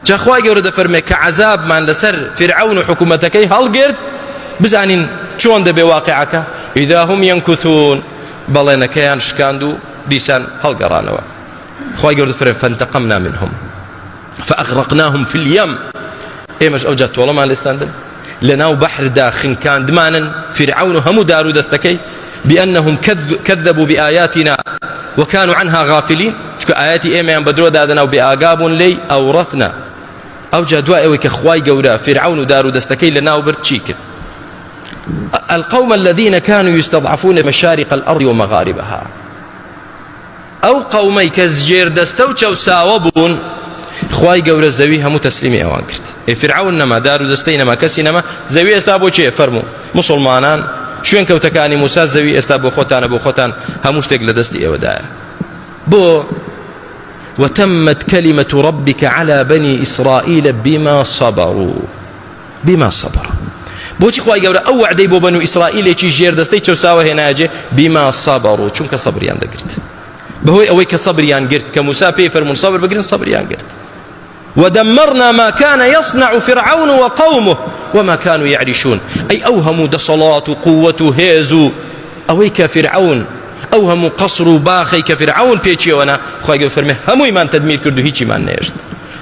جاخوای گەورە دەفەرمێ کە عەزابمان لەسەر فرعون و حکومەتەکەی هەڵگرت بزانین چۆن دەبێ واقعەکە ئیدا هم ينكثون بەڵێنەکەیان شکاند و دیسان هەڵگەڕانەوە خوای گەورە دەفەرمێ فانتقمنا منهم فأغرقناهم في اليم ئێمەش ئەوجا تۆڵەمان لێستاندن لەناو بەحردا خنکاندمانن فرعون و هەموو دار و دەستەکەی بأنهم كذبوا بآياتنا وكانوا عنها غافلين چکە ئاياتی ئێمەیان بە درۆ دادەنا و بێئاگابوون لێی ئەوڕەثنا ئەوجا دوای ئەوەی کە خوای گەورە فرعون و دار و دەستەکەی لەناو برد چی کرد القوم الذين كانوا يستضعفون مشارق الأرض ومغاربها أو قومي كزجير دستو چەوساوە بوون خوای گەورە زەوی هەموو تەسلیمی ئەوان کرد فرعون نەما دار و دەستەی نەما کەسی نەما زەوی ئێستا بۆ چێ فەرموو مسلمانان شوێن کەوتەکانی موسا زەوی ئێستا بۆ خۆتانە بۆ خۆتان هەموو شتێک لە دەستی ئێوەدایە بۆ وتمت كلمة ربك على بني إسرائيل بما صبروا بۆچی خوای گەورە ئەو وعدەی بۆ بەنو ئیسرائیلێکی ژێردەستەی چەوساوە هێناجێ بما صبروا چونکە سەبریان دەگرت بەهۆی ئەوەی کە سەبریان گرت کە موسا پێی فەرموون سەبر بگرن سەبریان گرت ودمرنا ما كان يصنع فرعون وقومه وما كانوا يعرشون أي أوهموا دصلات وقوة هيزو أويك فرعون أوهموا قصر باخي كفرعون بيتشي وانا خواهي فرمي همو إيمان تدمير كردو هيتشي ما نيشت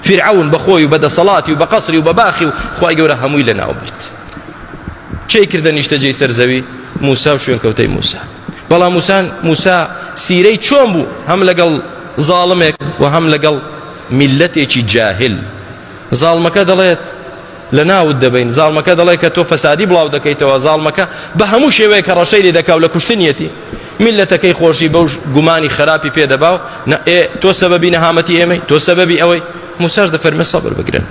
فرعون بخوي وبدا صلاتي وبقصري وبباخي خواهي ورا همو لنا وبرت چه كردن اشتجي سرزوي موسى وشوين كوتي موسى بلا موسى سيري چون بو هم لقل ظالمك وهم لقل ملتێکی جاهل زاڵمەکە دەڵێت لە ناوت دەبین زاڵمەکە دەڵێت کە تۆ فەسادی بڵاو دەکەیتەوە زاڵمەکە بە هەموو شێوەیە کە ڕەشەی لێ دەکاو لە کوشتنیەتی میلەتەکەی خۆشی بەو گومانی خراپی پێدەباو تۆ سەبەبی نەهامەتی ئێمەی تۆ سەبەبی ئەوەی موساش دەفەرمێ سەبر بگرن